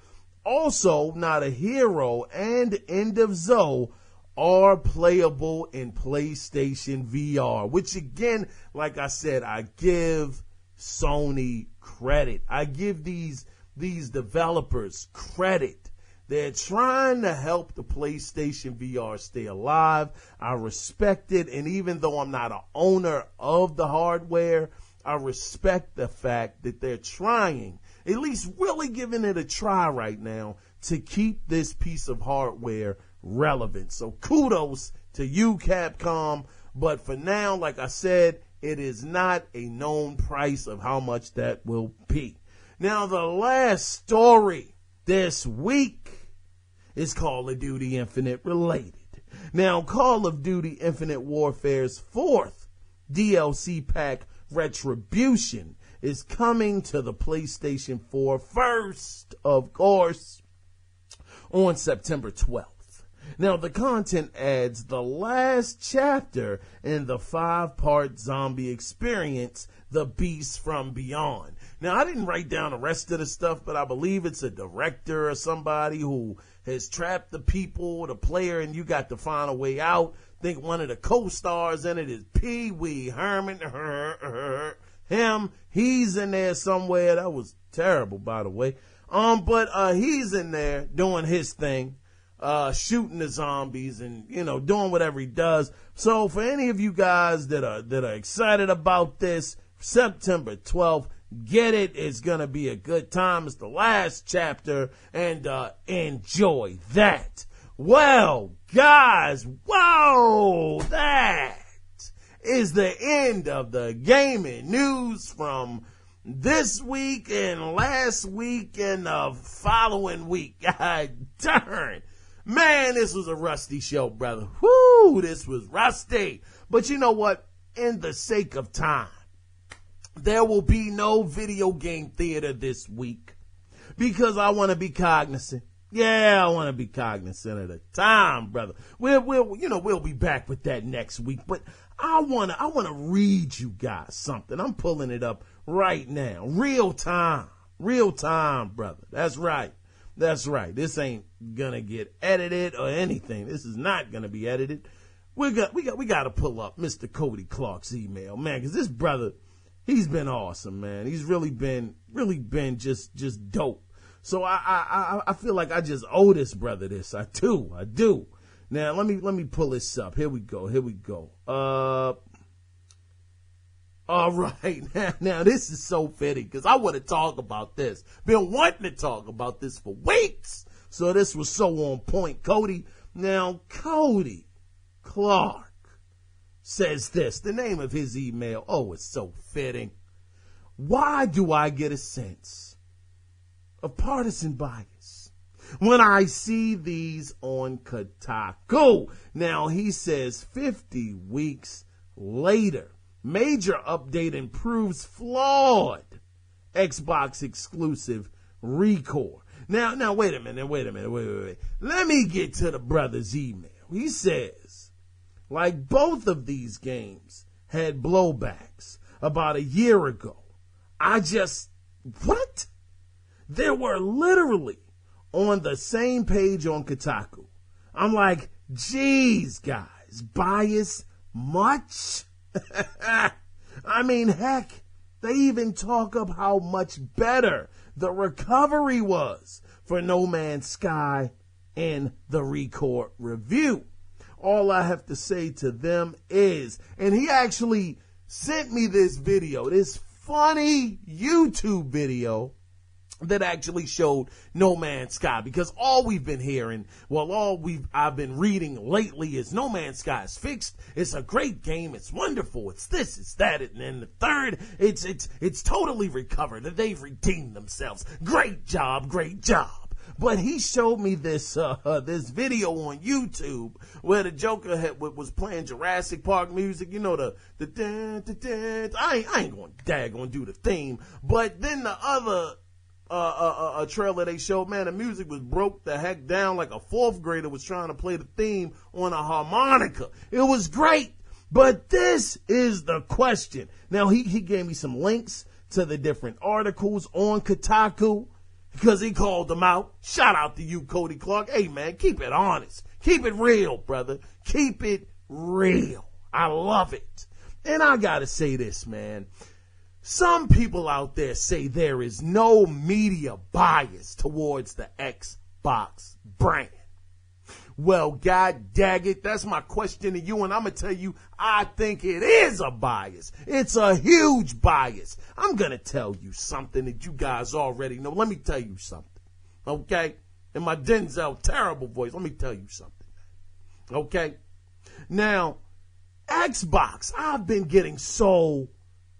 A: Also, Not a Hero and End of Zoe are playable in PlayStation VR, which again, like I said, I give Sony credit. I give these developers credit. They're trying to help the PlayStation VR stay alive. I respect it. And even though I'm not an owner of the hardware, I respect the fact that they're trying, at least really giving it a try right now, to keep this piece of hardware relevant. So kudos to you, Capcom. But for now, like I said, it is not a known price of how much that will be. Now, the last story this week is Call of Duty Infinite related. Now, Call of Duty Infinite Warfare's 4th DLC pack, Retribution, is coming to the PlayStation 4 first, of course, on September 12th. Now, the content adds the last chapter in the 5-part zombie experience, The Beast from Beyond. Now, I didn't write down the rest of the stuff, but I believe it's a director or somebody who has trapped the people, the player, and you got to find a way out. I think one of the co-stars in it is Pee Wee Herman. Him, he's in there somewhere. That was terrible, by the way. But he's in there doing his thing, shooting the zombies and, doing whatever he does. So for any of you guys that are excited about this, September 12th, get it. It's going to be a good time. It's the last chapter, and enjoy that. Well, guys, whoa, that is the end of the gaming news from this week and last week and the following week. God darn. Man, this was a rusty show, brother. Whoo, this was rusty. But you know what? In the sake of time, there will be no video game theater this week because I want to be cognizant. Yeah, I want to be cognizant of the time, brother. We'll be back with that next week. But I want to read you guys something. I'm pulling it up right now. Real time, brother. That's right. This ain't gonna get edited or anything. This is not gonna be edited. We got to pull up Mr. Cody Clark's email, man, because this brother, he's been awesome, man. He's really been just dope. So I feel like I just owe this brother this. I do. Now let me pull this up. Here we go. All right. Now this is so fitting because I want to talk about this. Been wanting to talk about this for weeks. So this was so on point, Cody. Now, Cody Clark says this. The name of his email. Oh, it's so fitting. Why do I get a sense of partisan bias when I see these on Kotaku? Now, he says 50 weeks later, major update improves flawed Xbox exclusive Recore. Now, wait a minute. Let me get to the brother's email. He says, like both of these games had blowbacks about a year ago. What? They were literally on the same page on Kotaku. I'm like, geez, guys, bias much? I mean, heck, they even talk of how much better the recovery was for No Man's Sky in the Recore review. All I have to say to them is, and he actually sent me this video, this funny YouTube video that actually showed No Man's Sky, because all we've been hearing, I've been reading lately is No Man's Sky is fixed. It's a great game. It's wonderful. It's this, it's that, and then the third, it's totally recovered. They've redeemed themselves. Great job. But he showed me this video on YouTube where the Joker was playing Jurassic Park music. You know, the dun, dun, dun. I ain't gonna do the theme, but then the other a trailer they showed, man, the music was broke the heck down like a fourth grader was trying to play the theme on a harmonica. It was great. But this is the question. Now, he gave me some links to the different articles on Kotaku because he called them out. Shout out to you, Cody Clark. Hey, man, keep it honest. Keep it real, brother. Keep it real. I love it. And I got to say this, man. Some people out there say there is no media bias towards the Xbox brand. Well, God dang it, that's my question to you, and I'm going to tell you, I think it is a bias. It's a huge bias. I'm going to tell you something that you guys already know. Let me tell you something, okay? In my Denzel terrible voice, let me tell you something, okay? Now, Xbox, I've been getting so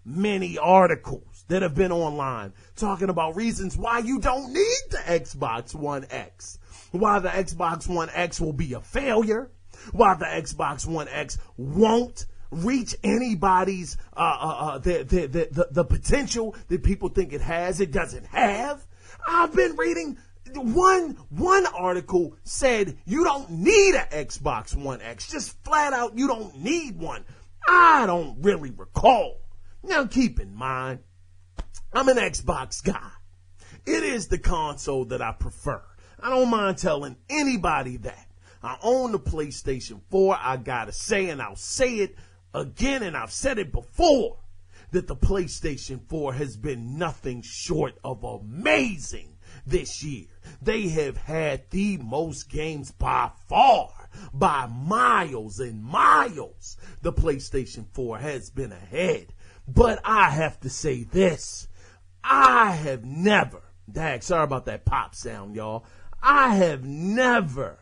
A: many articles that have been online talking about reasons why you don't need the Xbox One X. Why the Xbox One X will be a failure, why the Xbox One X won't reach anybody's the potential that people think it has. It doesn't have. I've been reading one article said you don't need an Xbox One X, just flat out you don't need one. I don't really recall. Now keep in mind, I'm an Xbox guy. It is the console that I prefer. I don't mind telling anybody that. I own the PlayStation 4. I gotta say, and I'll say it again, and I've said it before, that the PlayStation 4 has been nothing short of amazing this year. They have had the most games by far, by miles and miles. The PlayStation 4 has been ahead. But I have to say this. I have never, sorry about that pop sound, y'all. I have never,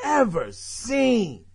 A: ever seen,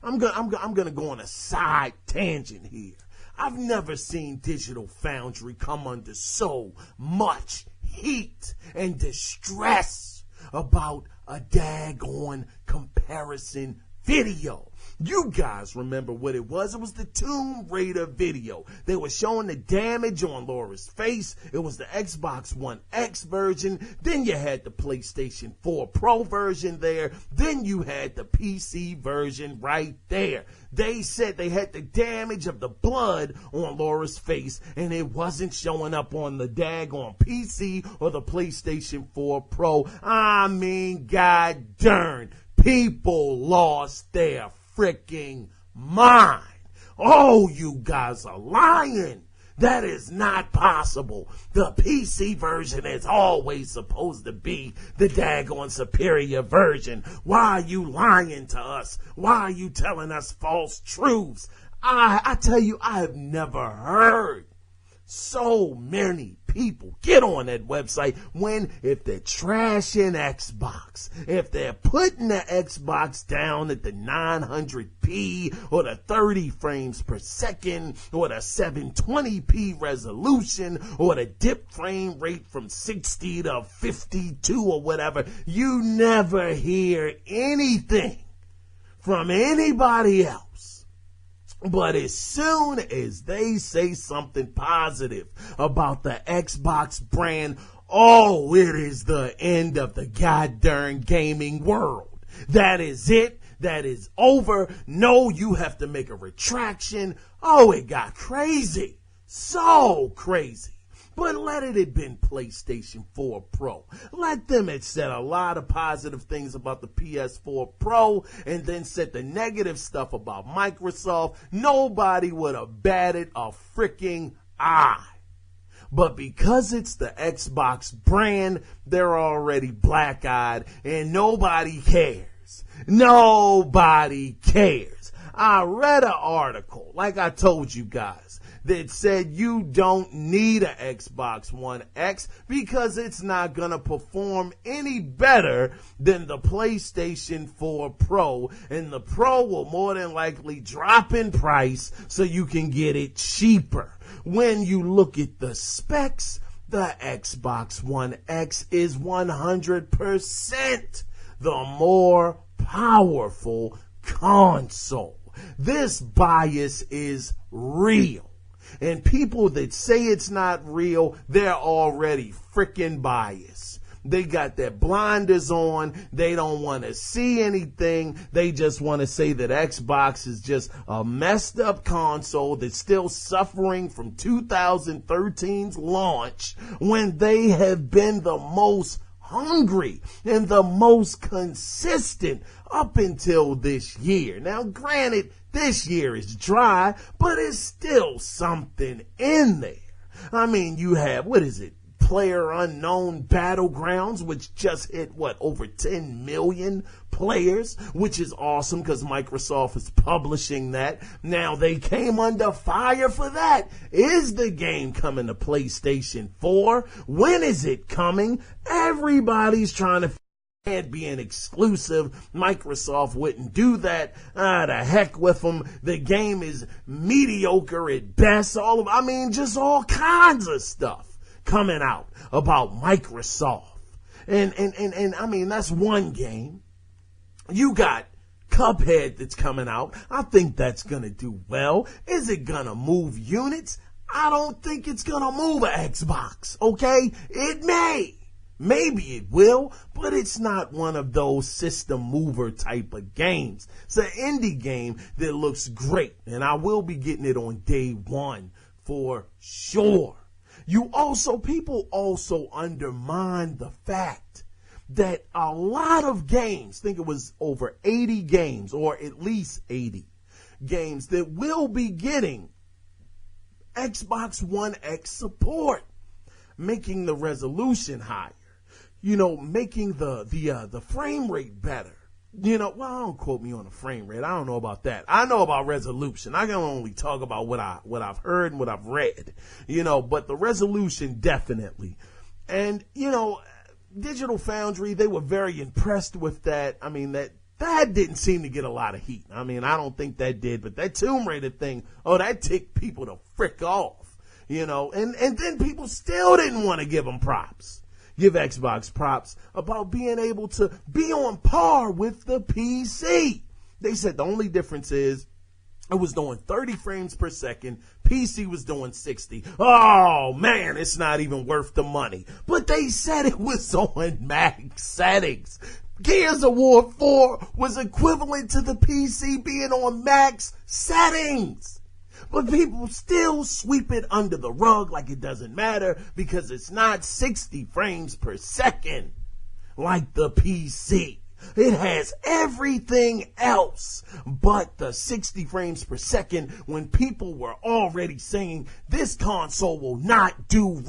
A: I'm gonna go on a side tangent here. I've never seen Digital Foundry come under so much heat and distress about a daggone comparison video. You guys remember what it was. It was the Tomb Raider video. They were showing the damage on Laura's face. It was the Xbox One X version. Then you had the PlayStation 4 Pro version there. Then you had the PC version right there. They said they had the damage of the blood on Laura's face, and it wasn't showing up on the daggone PC or the PlayStation 4 Pro. I mean, god darn, people lost their freaking mind. Oh, you guys are lying. That is not possible. The PC version is always supposed to be the daggone superior version. Why are you lying to us? Why are you telling us false truths? I tell you, I have never heard so many people get on that website if they're trashing Xbox, if they're putting the Xbox down at the 900p or the 30 frames per second or the 720p resolution or the dip frame rate from 60 to 52 or whatever, you never hear anything from anybody else. But as soon as they say something positive about the Xbox brand, oh, it is the end of the goddamn gaming world. That is it. That is over. No, you have to make a retraction. Oh, it got crazy. So crazy. But let it have been PlayStation 4 Pro. Let them have said a lot of positive things about the PS4 Pro and then said the negative stuff about Microsoft. Nobody would have batted a freaking eye. But because it's the Xbox brand, they're already black-eyed and nobody cares. Nobody cares. I read an article, like I told you guys, that said you don't need an Xbox One X because it's not going to perform any better than the PlayStation 4 Pro, and the Pro will more than likely drop in price so you can get it cheaper. When you look at the specs, the Xbox One X is 100% the more powerful console. This bias is real. And people that say it's not real, they're already freaking biased. They got their blinders on. They don't want to see anything. They just want to say that Xbox is just a messed up console that's still suffering from 2013's launch, when they have been the most hungry and the most consistent up until this year. Now, granted, this year is dry, but it's still something in there. I mean, you have, what is it? Player Unknown Battlegrounds, which just hit, over 10 million players, which is awesome because Microsoft is publishing that. Now, they came under fire for that. Is the game coming to PlayStation 4? When is it coming? Everybody's trying to can't be an exclusive. Microsoft wouldn't do that. The heck with them. The game is mediocre at best. Just all kinds of stuff coming out about Microsoft. And I mean, that's one game. You got Cuphead that's coming out. I think that's going to do well. Is it going to move units? I don't think it's going to move an Xbox, okay? It may. Maybe it will, but it's not one of those system mover type of games. It's an indie game that looks great, and I will be getting it on day one for sure. People also undermine the fact that a lot of games, I think it was over 80 games, or at least 80 games, that will be getting Xbox One X support, making the resolution higher, making the frame rate better. Don't quote me on the frame rate. I don't know about that. I know about resolution. I can only talk about what I've heard and what I've read, but the resolution definitely. And, Digital Foundry, they were very impressed with that. I mean, that didn't seem to get a lot of heat. I mean, I don't think that did, but that Tomb Raider thing, that ticked people to frick off, and then people still didn't want to give Xbox props about being able to be on par with the PC. They said the only difference is it was doing 30 frames per second. PC was doing 60. Oh, man, it's not even worth the money. But they said it was on max settings. Gears of War 4 was equivalent to the PC being on max settings. But people still sweep it under the rug like it doesn't matter because it's not 60 frames per second like the PC. It has everything else but the 60 frames per second, when people were already saying this console will not do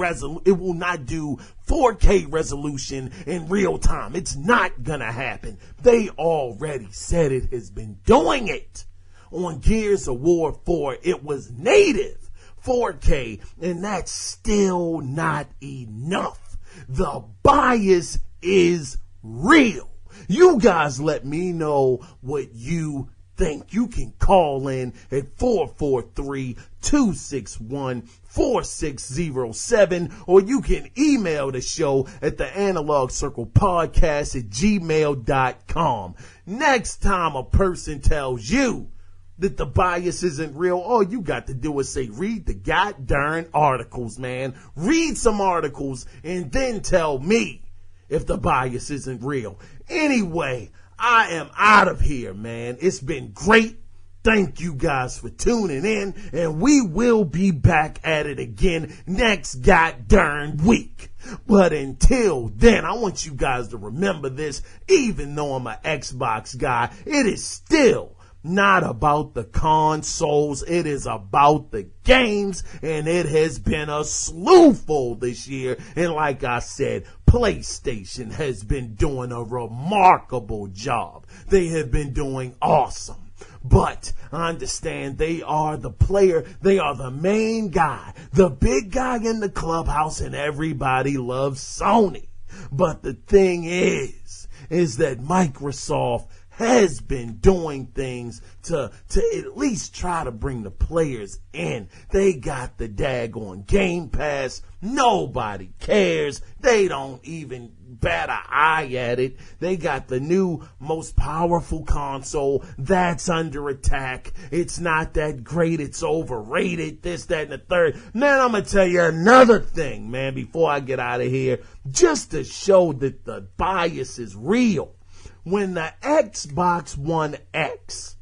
A: 4K resolution in real time. It's not gonna happen. They already said it has been doing it. On Gears of War 4, it was native 4K, and that's still not enough. The bias is real. You guys let me know what you think. You can call in at 443-261-4607, or you can email the show at the Analog Circle Podcast at gmail.com. Next time a person tells you that the bias isn't real, all you got to do is say, read the goddamn articles, man. Read some articles and then tell me if the bias isn't real. Anyway, I am out of here, man. It's been great. Thank you guys for tuning in, and we will be back at it again next goddamn week. But until then, I want you guys to remember this. Even though I'm an Xbox guy, it is still not about the consoles. It is about the games, and it has been a slewful this year. And like I said, PlayStation has been doing a remarkable job. They have been doing awesome. But I understand they are the player, they are the main guy, the big guy in the clubhouse, and everybody loves Sony. But the thing is that Microsoft has been doing things to at least try to bring the players in. They got the daggone Game Pass. Nobody cares. They don't even bat an eye at it. They got the new most powerful console that's under attack. It's not that great. It's overrated. This, that, and the third. Man, I'm going to tell you another thing, man, before I get out of here, just to show that the bias is real. When the Xbox One X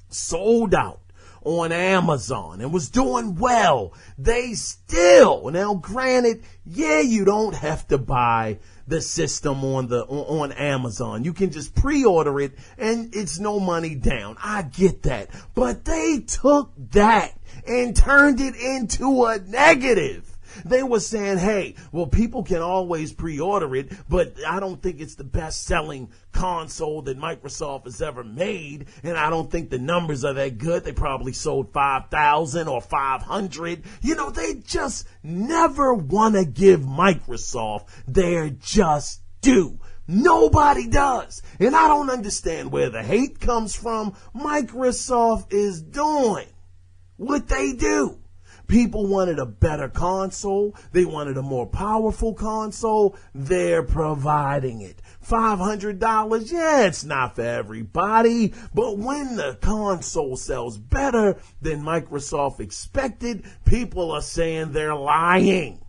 A: sold out on Amazon and was doing well, they still, now granted, yeah, you don't have to buy the system on Amazon. You can just pre-order it and it's no money down. I get that. But they took that and turned it into a negative. They were saying, hey, well, people can always pre-order it, but I don't think it's the best-selling console that Microsoft has ever made, and I don't think the numbers are that good. They probably sold 5,000 or 500. You know, they just never want to give Microsoft their just due. Nobody does. And I don't understand where the hate comes from. Microsoft is doing what they do. People wanted a better console. They wanted a more powerful console. They're providing it. $500, yeah, it's not for everybody. But when the console sells better than Microsoft expected, people are saying they're lying.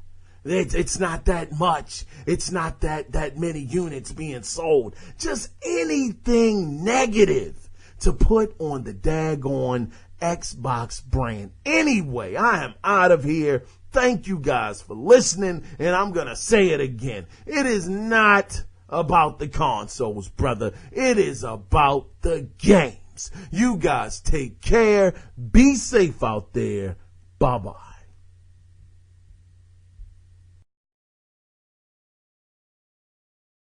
A: It's not that much. It's not that many units being sold. Just anything negative to put on the daggone Xbox brand. Anyway, I am out of here. Thank you guys for listening, and I'm going to say it again. It is not about the consoles, brother. It is about the games. You guys take care. Be safe out there. Bye-bye.